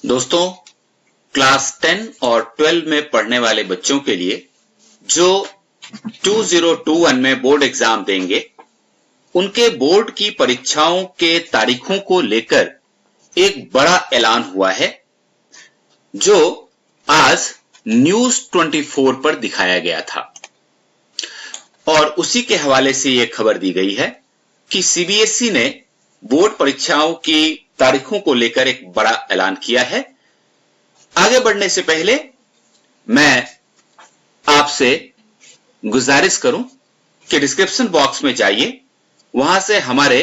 दोस्तों, क्लास 10 और 12 में पढ़ने वाले बच्चों के लिए जो 2021 में बोर्ड एग्जाम देंगे, उनके बोर्ड की परीक्षाओं के तारीखों को लेकर एक बड़ा ऐलान हुआ है, जो आज न्यूज 24 पर दिखाया गया था। और उसी के हवाले से यह खबर दी गई है कि सीबीएसई ने बोर्ड परीक्षाओं की तारीखों को लेकर एक बड़ा ऐलान किया है। आगे बढ़ने से पहले मैं आपसे गुजारिश करूं कि डिस्क्रिप्शन बॉक्स में जाइए, वहां से हमारे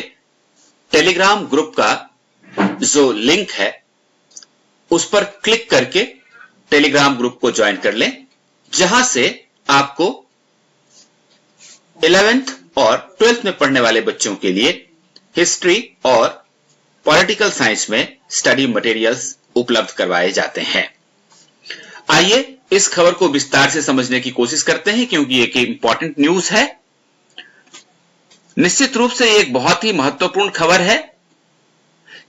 टेलीग्राम ग्रुप का जो लिंक है उस पर क्लिक करके टेलीग्राम ग्रुप को ज्वाइन कर लें, जहां से आपको 11th और 12th में पढ़ने वाले बच्चों के लिए हिस्ट्री और पॉलिटिकल साइंस में स्टडी मटेरियल्स उपलब्ध करवाए जाते हैं। आइए इस खबर को विस्तार से समझने की कोशिश करते हैं, क्योंकि एक इंपॉर्टेंट न्यूज है। निश्चित रूप से एक बहुत ही महत्वपूर्ण खबर है,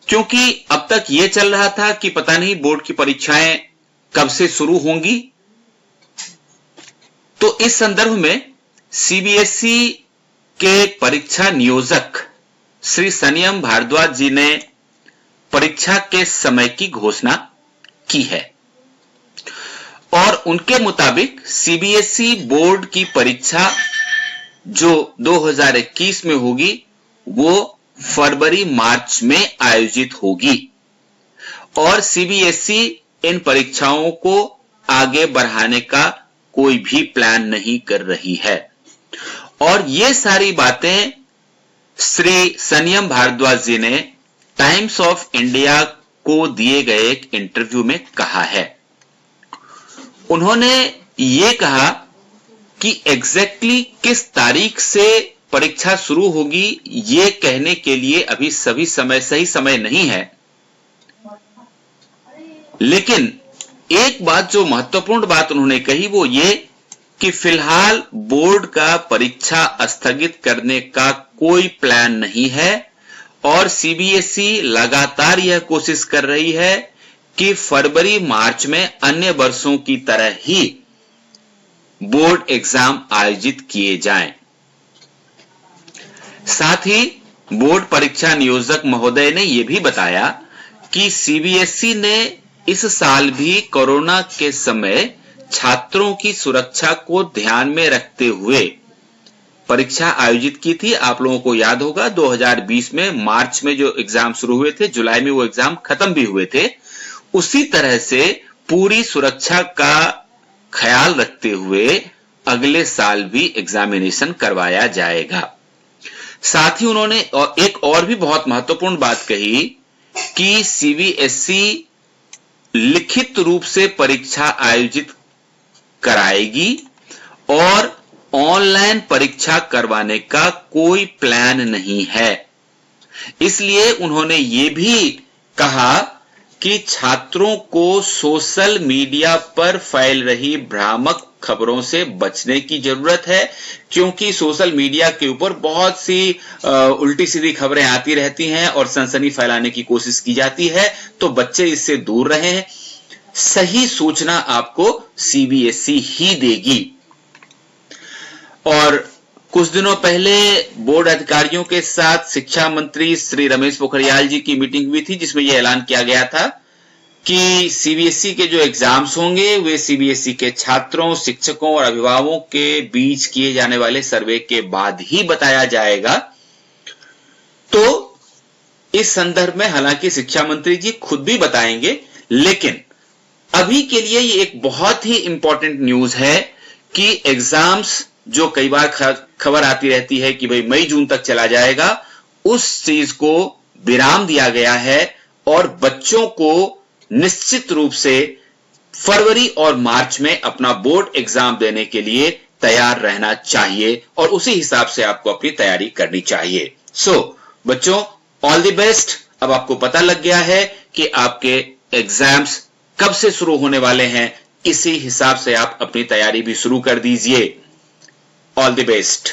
क्योंकि अब तक यह चल रहा था कि पता नहीं बोर्ड की परीक्षाएं कब से शुरू होंगी। तो इस संदर्भ में सीबीएसई के परीक्षा नियोजक श्री सनियम भारद्वाज जी ने परीक्षा के समय की घोषणा की है और उनके मुताबिक सीबीएसई बोर्ड की परीक्षा जो 2021 में होगी वो फरवरी मार्च में आयोजित होगी और सीबीएसई इन परीक्षाओं को आगे बढ़ाने का कोई भी प्लान नहीं कर रही है। और ये सारी बातें श्री सनियम भारद्वाज जी ने टाइम्स ऑफ इंडिया को दिए गए एक इंटरव्यू में कहा है। उन्होंने ये कहा कि एग्जैक्टली किस तारीख से परीक्षा शुरू होगी ये कहने के लिए अभी सही समय नहीं है, लेकिन एक बात जो महत्वपूर्ण बात उन्होंने कही वो ये कि फिलहाल बोर्ड का परीक्षा स्थगित करने का कोई प्लान नहीं है और सीबीएसई लगातार यह कोशिश कर रही है कि फरवरी मार्च में अन्य वर्षों की तरह ही बोर्ड एग्जाम आयोजित किए जाएं। साथ ही बोर्ड परीक्षा नियोजक महोदय ने यह भी बताया कि सीबीएसई ने इस साल भी कोरोना के समय छात्रों की सुरक्षा को ध्यान में रखते हुए परीक्षा आयोजित की थी। आप लोगों को याद होगा 2020 में मार्च में जो एग्जाम शुरू हुए थे, जुलाई में वो एग्जाम खत्म भी हुए थे। उसी तरह से पूरी सुरक्षा का ख्याल रखते हुए अगले साल भी एग्जामिनेशन करवाया जाएगा। साथ ही उन्होंने एक और भी बहुत महत्वपूर्ण बात कही कि सीबीएसई लिखित रूप से परीक्षा आयोजित कराएगी और ऑनलाइन परीक्षा करवाने का कोई प्लान नहीं है। इसलिए उन्होंने ये भी कहा कि छात्रों को सोशल मीडिया पर फैल रही भ्रामक खबरों से बचने की जरूरत है, क्योंकि सोशल मीडिया के ऊपर बहुत सी उल्टी सीधी खबरें आती रहती हैं और सनसनी फैलाने की कोशिश की जाती है। तो बच्चे इससे दूर रहें। सही सूचना आपको सीबीएसई ही देगी। और कुछ दिनों पहले बोर्ड अधिकारियों के साथ शिक्षा मंत्री श्री रमेश पोखरियाल जी की मीटिंग हुई थी, जिसमें यह ऐलान किया गया था कि सीबीएसई के जो एग्जाम्स होंगे वे सीबीएसई के छात्रों, शिक्षकों और अभिभावकों के बीच किए जाने वाले सर्वे के बाद ही बताया जाएगा। तो इस संदर्भ में हालांकि शिक्षा मंत्री जी खुद भी बताएंगे, लेकिन अभी के लिए ये एक बहुत ही इंपॉर्टेंट न्यूज है कि एग्जाम्स जो कई बार खबर आती रहती है कि भाई मई जून तक चला जाएगा, उस चीज को विराम दिया गया है और बच्चों को निश्चित रूप से फरवरी और मार्च में अपना बोर्ड एग्जाम देने के लिए तैयार रहना चाहिए और उसी हिसाब से आपको अपनी तैयारी करनी चाहिए। बच्चों, ऑल द बेस्ट। अब आपको पता लग गया है कि आपके एग्जाम्स कब से शुरू होने वाले हैं, इसी हिसाब से आप अपनी तैयारी भी शुरू कर दीजिए। All the best.